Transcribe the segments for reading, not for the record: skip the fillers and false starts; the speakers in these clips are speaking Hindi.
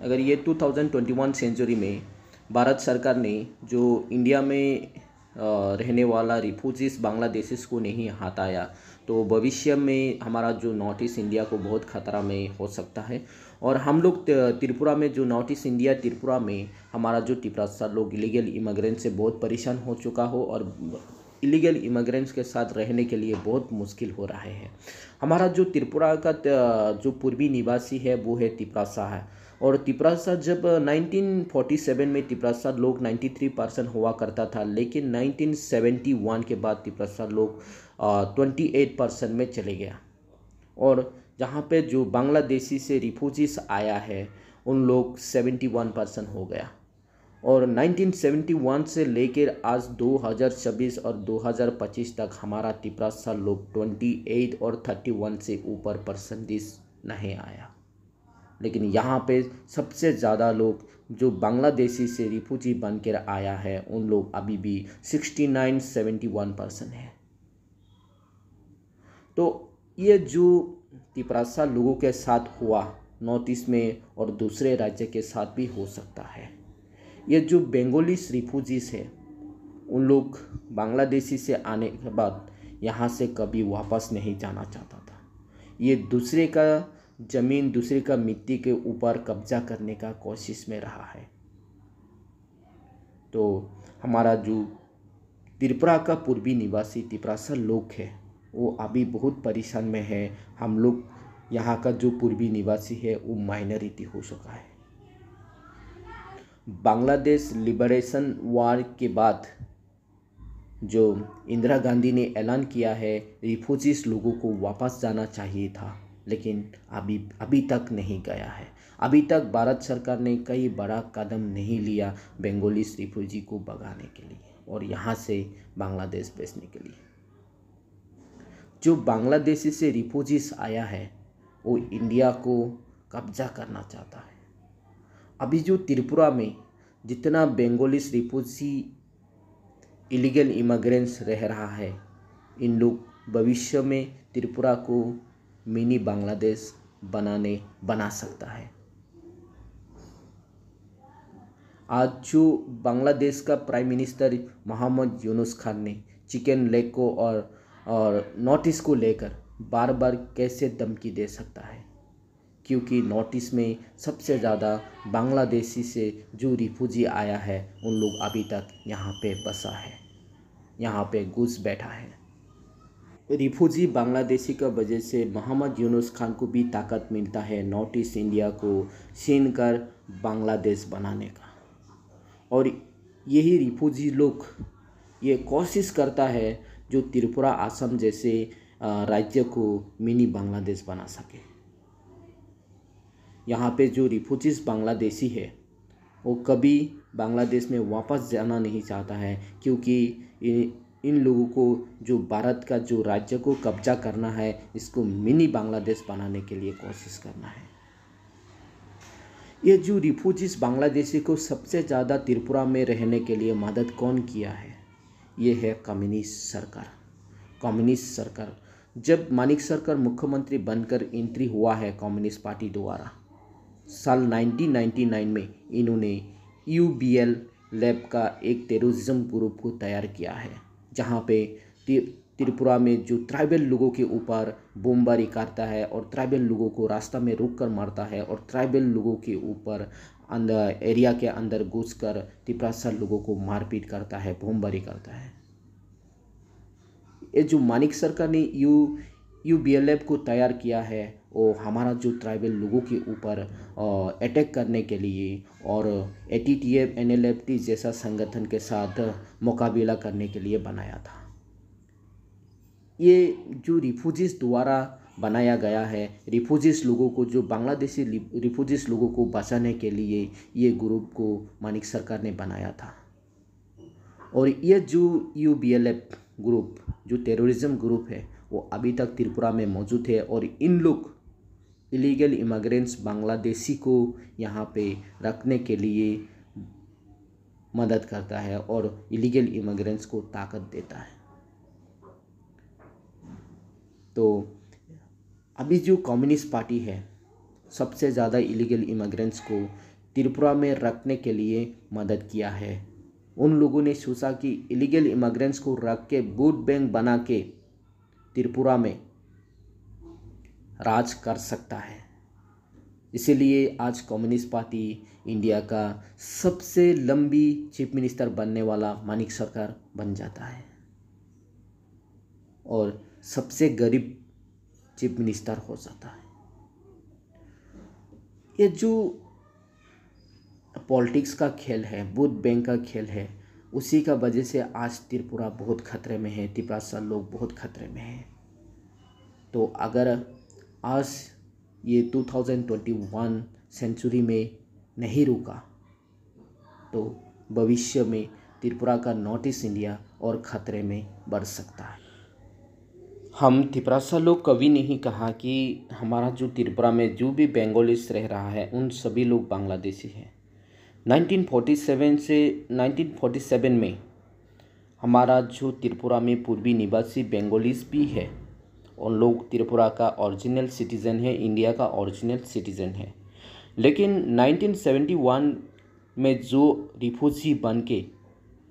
अगर ये 2021 सेंचुरी में भारत सरकार ने जो इंडिया में रहने वाला रिफ्यूजीज बांग्लादेशीज को नहीं हटाया तो भविष्य में हमारा जो नॉर्थ ईस्ट इंडिया को बहुत खतरा में हो सकता है। और हम लोग त्रिपुरा में जो नॉर्थ ईस्ट इंडिया त्रिपुरा में हमारा जो तिपरासा लोग इलीगल इमिग्रेंट से बहुत परेशान हो चुका हो और इलीगल इमिग्रेंट्स के साथ रहने के लिए बहुत मुश्किल हो रहा है। हमारा जो त्रिपुरा का जो पूर्वी निवासी है वो है तिपरासा है। और तिपरासा जब 1947 में तिपरासा लोग 93% हुआ करता था, लेकिन 1971 के बाद तिपरासा लोग 28% में चले गया। और जहाँ पे जो बांग्लादेशी से रिफ्यूजीज आया है उन लोग 71% हो गया। और 1971 से लेकर आज 2026 और 2025 तक हमारा तिपरासा लोग 28 और 31 से ऊपर परसेंटेज नहीं आया। लेकिन यहाँ पे सबसे ज़्यादा लोग जो बांग्लादेशी से रिफ्यूजी बनकर आया है उन लोग अभी भी 69-71% है। तो ये जो तिपरासा लोगों के साथ हुआ नॉर्थ ईस्ट में और दूसरे राज्य के साथ भी हो सकता है। ये जो बंगालीस रिफ्यूजीज है उन लोग बांग्लादेशी से आने के बाद यहाँ से कभी वापस नहीं जाना चाहता था। ये दूसरे का ज़मीन, दूसरे का मिट्टी के ऊपर कब्जा करने का कोशिश में रहा है। तो हमारा जो त्रिपुरा का पूर्वी निवासी तिपरासा लोग है वो अभी बहुत परेशान में है। हम लोग यहाँ का जो पूर्वी निवासी है वो माइनॉरिटी हो चुका है। बांग्लादेश लिबरेशन वार के बाद जो इंदिरा गांधी ने ऐलान किया है रिफ्यूजीज लोगों को वापस जाना चाहिए था, लेकिन अभी तक नहीं गया है। अभी तक भारत सरकार ने कई बड़ा कदम नहीं लिया बंगालीस रिफ्यूजी को भगाने के लिए और यहाँ से बांग्लादेश भेजने के लिए। जो बांग्लादेशी से रिफ्यूजीज आया है वो इंडिया को कब्जा करना चाहता है। अभी जो त्रिपुरा में जितना बंगालीस रिफ्यूजी इलीगल इमिग्रेंट्स रह रहा है, इन लोग भविष्य में त्रिपुरा को मिनी बांग्लादेश बना सकता है। आज जो बांग्लादेश का प्राइम मिनिस्टर मोहम्मद यूनुस खान ने चिकन लेग को और नॉर्थ ईस्ट को लेकर बार बार कैसे धमकी दे सकता है, क्योंकि नॉर्थ ईस्ट में सबसे ज़्यादा बांग्लादेशी से जो रिफ्यूजी आया है उन लोग अभी तक यहाँ पे बसा है, यहाँ पे घुस बैठा है। रिफ्यूजी बांग्लादेशी का वजह से मोहम्मद यूनुस खान को भी ताकत मिलता है नॉर्थ ईस्ट इंडिया को छीन कर बांग्लादेश बनाने का। और यही रिफ्यूजी लोग ये कोशिश करता है जो त्रिपुरा, असम जैसे राज्य को मिनी बांग्लादेश बना सके। यहाँ पे जो रिफ्यूजीज बांग्लादेशी है वो कभी बांग्लादेश में वापस जाना नहीं चाहता है, क्योंकि इन लोगों को जो भारत का जो राज्य को कब्जा करना है, इसको मिनी बांग्लादेश बनाने के लिए कोशिश करना है। ये जो रिफ्यूजीज बांग्लादेशी को सबसे ज़्यादा त्रिपुरा में रहने के लिए मदद कौन किया है, ये है कम्युनिस्ट सरकार। कम्युनिस्ट सरकार जब मानिक सरकार मुख्यमंत्री बनकर एंट्री हुआ है कम्युनिस्ट पार्टी द्वारा, साल 1999 में इन्होंने UBL लैब का एक टेररिज्म ग्रुप को तैयार किया है, जहाँ पे त्रिपुरा में जो ट्राइबल लोगों के ऊपर बमबारी करता है और ट्राइबल लोगों को रास्ता में रोक कर मारता है और ट्राइबल लोगों के ऊपर अंदर एरिया के अंदर घुसकर तिपरासा लोगों को मारपीट करता है, बमबारी करता है। ये जो मानिक सरकार ने UBLF को तैयार किया है वो हमारा जो ट्राइबल लोगों के ऊपर अटैक करने के लिए और ATTF NLFT जैसा संगठन के साथ मुकाबला करने के लिए बनाया था। ये जो रिफ्यूजीज द्वारा बनाया गया है, रिफ्यूजीज लोगों को, जो बांग्लादेशी रिफ्यूजीज लोगों को बचाने के लिए ये ग्रुप को मानिक सरकार ने बनाया था। और ये जो UBLF ग्रुप जो टेररिज्म ग्रुप है वो अभी तक त्रिपुरा में मौजूद है और इन लोग इलीगल इमिग्रेंट्स बांग्लादेशी को यहाँ पे रखने के लिए मदद करता है और इलीगल इमिग्रेंट्स को ताकत देता है। तो अभी जो कम्युनिस्ट पार्टी है सबसे ज़्यादा इलीगल इमिग्रेंट्स को त्रिपुरा में रखने के लिए मदद किया है। उन लोगों ने सोचा कि इलीगल इमिग्रेंट्स को रख के वोट बैंक बना के त्रिपुरा में राज कर सकता है। इसीलिए आज कम्युनिस्ट पार्टी इंडिया का सबसे लंबी चीफ मिनिस्टर बनने वाला मानिक सरकार बन जाता है और सबसे गरीब चीफ मिनिस्टर हो जाता है। ये जो पॉलिटिक्स का खेल है, वोट बैंक का खेल है, उसी का वजह से आज त्रिपुरा बहुत खतरे में है, त्रिपुरा लोग बहुत खतरे में हैं। तो अगर आज ये 2021 सेंचुरी में नहीं रुका तो भविष्य में त्रिपुरा का नॉर्थ ईस्ट इंडिया और खतरे में बढ़ सकता है। हम त्रिपुरा लोग कभी नहीं कहा कि हमारा जो त्रिपुरा में जो भी बंगालीस रह रहा है उन सभी लोग बांग्लादेशी हैं। 1947 में हमारा जो त्रिपुरा में पूर्वी निवासी बंगालीस भी है, उन लोग त्रिपुरा का ओरिजिनल सिटीज़न है, इंडिया का ओरिजिनल सिटीज़न है। लेकिन 1971 में जो रिफ्यूजी बन के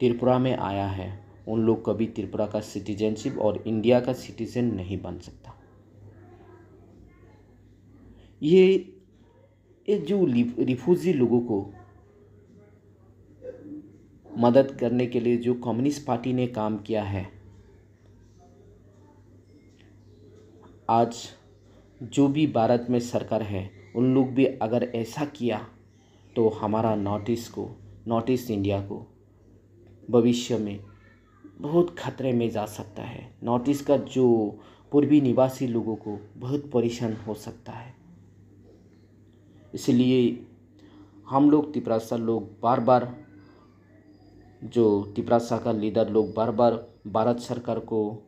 त्रिपुरा में आया है, उन लोग कभी त्रिपुरा का सिटीजनशिप और इंडिया का सिटीज़न नहीं बन सकता। ये जो रिफ्यूजी लोगों को मदद करने के लिए जो कम्युनिस्ट पार्टी ने काम किया है, आज जो भी भारत में सरकार है उन लोग भी अगर ऐसा किया तो हमारा नॉर्थ ईस्ट इंडिया को भविष्य में बहुत खतरे में जा सकता है। नॉर्थ ईस्ट का जो पूर्वी निवासी लोगों को बहुत परेशान हो सकता है। इसलिए हम लोग त्रिपुरा लोग बार बार, जो त्रिपुरा का लीडर लोग बार बार भारत सरकार को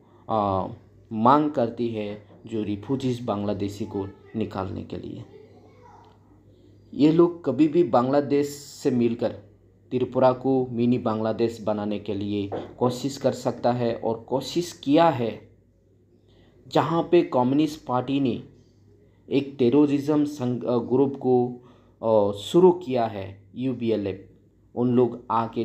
मांग करती है जो रिफ्यूजीज बांग्लादेशी को निकालने के लिए। ये लोग कभी भी बांग्लादेश से मिलकर त्रिपुरा को मिनी बांग्लादेश बनाने के लिए कोशिश कर सकता है और कोशिश किया है। जहाँ पे कम्युनिस्ट पार्टी ने एक टेररिज्म ग्रुप को शुरू किया है, UBLF, उन लोग आके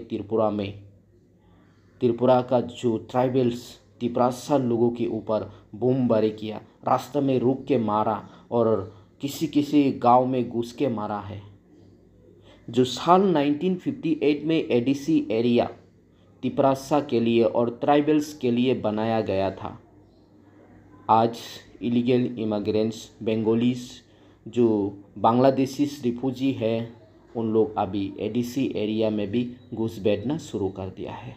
त्रिपुरा का जो ट्राइबल्स त्रिपुरा लोगों के ऊपर बमबारी किया, रास्ते में रुक के मारा और किसी गांव में घुस के मारा है। जो साल 1958 में ADC एरिया त्रिपुरा के लिए और ट्राइबल्स के लिए बनाया गया था, आज इलीगल इमिग्रेंट्स बंगालीस जो बांग्लादेशी रिफ्यूजी है उन लोग अभी ADC एरिया में भी घुस बैठना शुरू कर दिया है।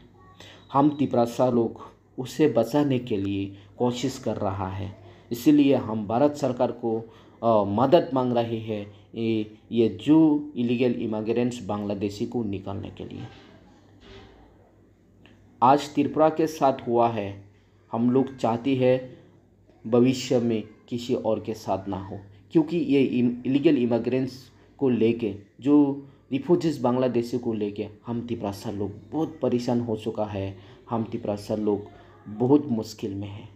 हम त्रिपुरा लोग उसे बचाने के लिए कोशिश कर रहा है। इसीलिए हम भारत सरकार को मदद मांग रहे हैं ये जो इलीगल इमिग्रेंट्स बांग्लादेशी को निकालने के लिए। आज त्रिपुरा के साथ हुआ है, हम लोग चाहते हैं भविष्य में किसी और के साथ ना हो, क्योंकि ये इलीगल इमिग्रेंट्स को लेके, जो रिफ्यूजीज बांग्लादेशी को लेके हम त्रिपुरा लोग बहुत परेशान हो चुका है। हम त्रिपुरा लोग बहुत मुश्किल में है।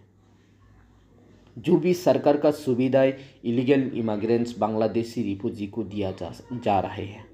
जो भी सरकार का सुविधाएं इलीगल इमिग्रेंट्स बांग्लादेशी रिफ्यूजी को दिया जा रहे हैं,